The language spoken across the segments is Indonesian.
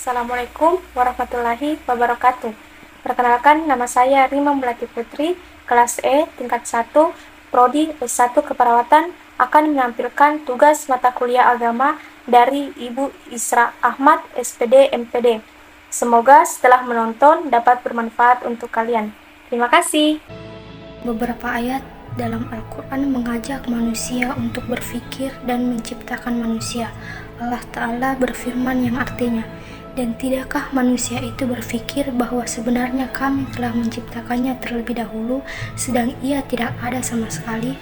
Assalamualaikum warahmatullahi wabarakatuh. Perkenalkan, nama saya Rima Melati Putri, kelas E, tingkat 1, Prodi S1 Keperawatan, akan menampilkan tugas mata kuliah agama dari Ibu Isra Ahmad, SPD MPD. Semoga setelah menonton dapat bermanfaat untuk kalian. Terima kasih. Beberapa ayat dalam Al-Quran mengajak manusia untuk berpikir dan menciptakan manusia. Allah Ta'ala berfirman yang artinya, "Dan tidakkah manusia itu berpikir bahwa sebenarnya kami telah menciptakannya terlebih dahulu, sedang ia tidak ada sama sekali?"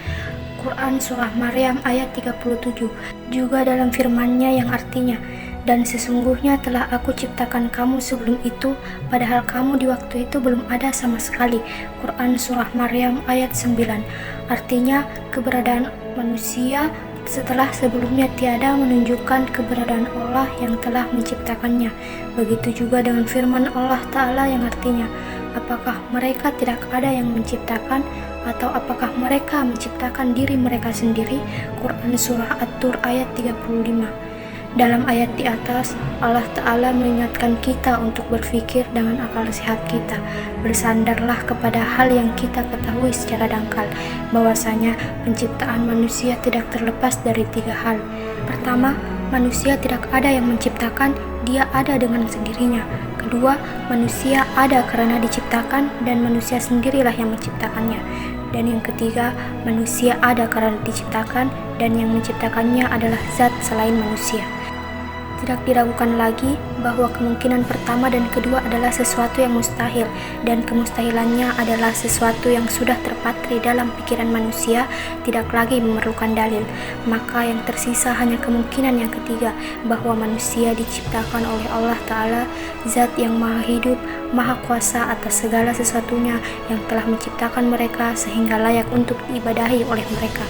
Quran Surah Maryam ayat 37. Juga dalam firman-Nya yang artinya, "Dan sesungguhnya telah aku ciptakan kamu sebelum itu, padahal kamu di waktu itu belum ada sama sekali." Quran Surah Maryam ayat 9. Artinya, keberadaan manusia setelah sebelumnya tiada menunjukkan keberadaan Allah yang telah menciptakannya. Begitu juga dengan firman Allah Ta'ala yang artinya, "Apakah mereka tidak ada yang menciptakan, atau apakah mereka menciptakan diri mereka sendiri?" Quran Surah At-Tur ayat 35. Dalam ayat di atas, Allah Ta'ala mengingatkan kita untuk berpikir dengan akal sehat kita. Bersandarlah kepada hal yang kita ketahui secara dangkal, bahwasanya penciptaan manusia tidak terlepas dari 3 hal. Pertama, manusia tidak ada yang menciptakan, dia ada dengan sendirinya. Kedua, manusia ada karena diciptakan dan manusia sendirilah yang menciptakannya. Dan yang ketiga, manusia ada karena diciptakan dan yang menciptakannya adalah zat selain manusia. Tidak diragukan lagi bahwa kemungkinan pertama dan kedua adalah sesuatu yang mustahil, dan kemustahilannya adalah sesuatu yang sudah terpatri dalam pikiran manusia, tidak lagi memerlukan dalil. Maka yang tersisa hanya kemungkinan yang ketiga, bahwa manusia diciptakan oleh Allah Ta'ala, zat yang maha hidup, maha kuasa atas segala sesuatunya, yang telah menciptakan mereka sehingga layak untuk diibadahi oleh mereka.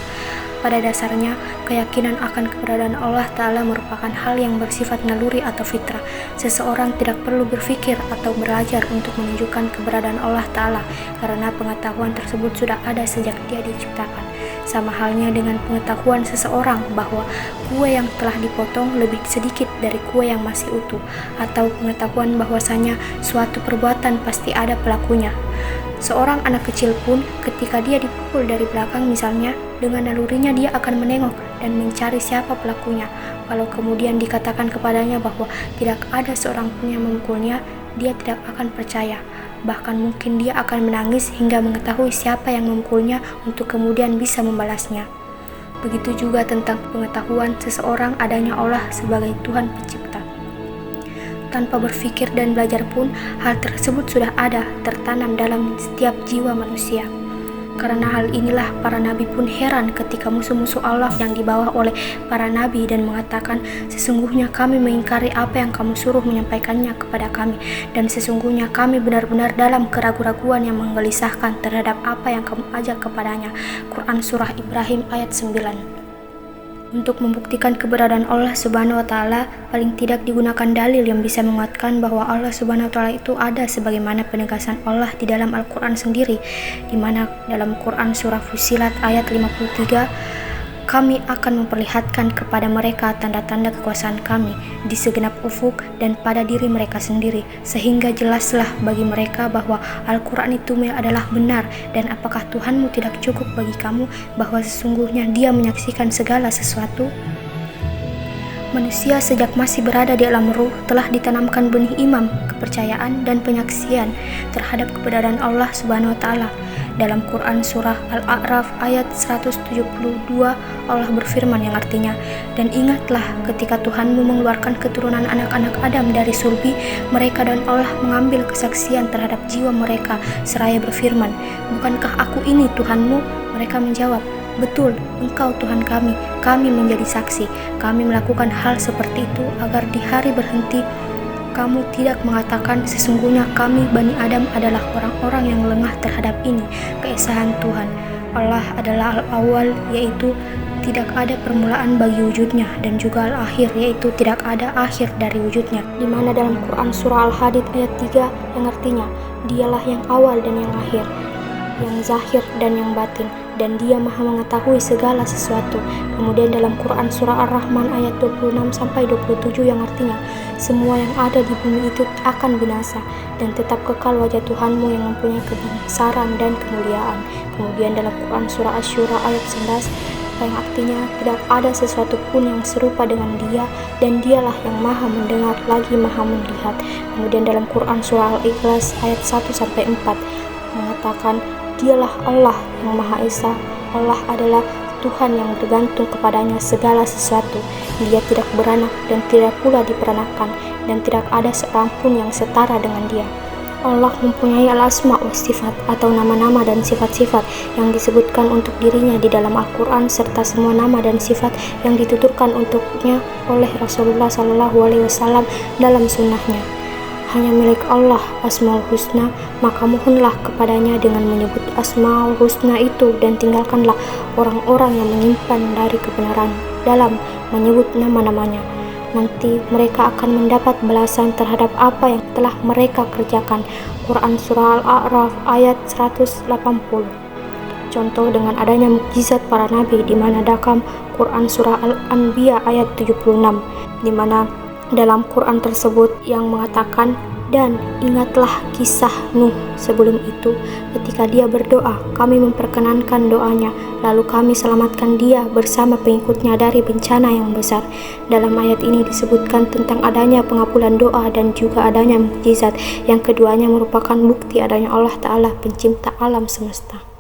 Pada dasarnya, keyakinan akan keberadaan Allah Ta'ala merupakan hal yang bersifat naluri atau fitrah. Seseorang tidak perlu berpikir atau belajar untuk menunjukkan keberadaan Allah Ta'ala, karena pengetahuan tersebut sudah ada sejak dia diciptakan. Sama halnya dengan pengetahuan seseorang bahwa kue yang telah dipotong lebih sedikit dari kue yang masih utuh, atau pengetahuan bahwasanya suatu perbuatan pasti ada pelakunya. Seorang anak kecil pun ketika dia dipukul dari belakang misalnya, dengan nalurinya dia akan menengok dan mencari siapa pelakunya. Kalau kemudian dikatakan kepadanya bahwa tidak ada seorang pun yang memukulnya, dia tidak akan percaya. Bahkan mungkin dia akan menangis hingga mengetahui siapa yang memukulnya untuk kemudian bisa membalasnya. Begitu juga tentang pengetahuan seseorang adanya Allah sebagai Tuhan pencipta. Tanpa berpikir dan belajar pun, hal tersebut sudah ada, tertanam dalam setiap jiwa manusia. Karena hal inilah para nabi pun heran ketika musuh-musuh Allah yang dibawa oleh para nabi dan mengatakan, "Sesungguhnya kami mengingkari apa yang kamu suruh menyampaikannya kepada kami, dan sesungguhnya kami benar-benar dalam keraguan-raguan yang menggelisahkan terhadap apa yang kamu ajak kepadanya." Quran Surah Ibrahim ayat 9. Untuk membuktikan keberadaan Allah Subhanahu wa Ta'ala, paling tidak digunakan dalil yang bisa menguatkan bahwa Allah Subhanahu wa Ta'ala itu ada, sebagaimana penegasan Allah di dalam Al-Quran sendiri, di mana dalam Quran Surah Fussilat ayat 53, "Kami akan memperlihatkan kepada mereka tanda-tanda kekuasaan kami di segenap ufuk dan pada diri mereka sendiri, sehingga jelaslah bagi mereka bahwa Al-Quran itu adalah benar, dan apakah Tuhanmu tidak cukup bagi kamu bahwa sesungguhnya Dia menyaksikan segala sesuatu?" Manusia sejak masih berada di alam ruh telah ditanamkan benih imam, kepercayaan, dan penyaksian terhadap keberadaan Allah Subhanahu wa Ta'ala. Dalam Quran Surah Al-A'raf ayat 172, Allah berfirman yang artinya, "Dan ingatlah ketika Tuhanmu mengeluarkan keturunan anak-anak Adam dari sulbi mereka, dan Allah mengambil kesaksian terhadap jiwa mereka seraya berfirman, 'Bukankah aku ini Tuhanmu?' Mereka menjawab, 'Betul, Engkau Tuhan kami, kami menjadi saksi.' Kami melakukan hal seperti itu agar di hari berhenti kamu tidak mengatakan, 'Sesungguhnya kami Bani Adam adalah orang-orang yang lengah terhadap ini, keesahan Tuhan.' Allah adalah Al-Awwal, yaitu tidak ada permulaan bagi wujudnya, dan juga Al-Akhir, yaitu tidak ada akhir dari wujudnya. Di mana dalam Quran Surah Al-Hadid ayat 3 yang artinya, "Dialah yang awal dan yang akhir, yang zahir dan yang batin, dan Dia Maha mengetahui segala sesuatu. Kemudian dalam Quran surah Ar-Rahman ayat 26-27 yang artinya, semua yang ada di bumi itu akan binasa, dan tetap kekal wajah Tuhanmu yang mempunyai kebesaran dan kemuliaan. Kemudian dalam Quran surah Asy-Syura ayat 11 yang artinya, tidak ada sesuatu pun yang serupa dengan Dia, dan Dialah yang Maha mendengar lagi Maha melihat. Kemudian dalam Quran surah Al-Ikhlas ayat 1-4 mengatakan, Dialah Allah yang Maha Esa, Allah adalah Tuhan yang bergantung kepadanya segala sesuatu. Dia tidak beranak dan tidak pula diperanakan, dan tidak ada seorang pun yang setara dengan Dia. Allah mempunyai al-asma wa sifat atau nama-nama dan sifat-sifat yang disebutkan untuk dirinya di dalam Al-Quran, serta semua nama dan sifat yang dituturkan untuknya oleh Rasulullah SAW dalam sunnahnya. Hanya milik Allah Asmaul Husna, maka mohonlah kepadanya dengan menyebut Asmaul Husna itu, dan tinggalkanlah orang-orang yang menyimpan dari kebenaran dalam menyebut nama-namanya. Nanti mereka akan mendapat balasan terhadap apa yang telah mereka kerjakan. Quran surah Al-A'raf ayat 180. Contoh dengan adanya mukjizat para nabi, di mana dalam Quran surah Al-Anbiya ayat 76, di mana dalam Quran tersebut yang mengatakan, dan ingatlah kisah Nuh sebelum itu, ketika dia berdoa, kami memperkenankan doanya, lalu kami selamatkan dia bersama pengikutnya dari bencana yang besar. Dalam ayat ini disebutkan tentang adanya pengabulan doa dan juga adanya mukjizat, yang keduanya merupakan bukti adanya Allah Ta'ala pencipta alam semesta.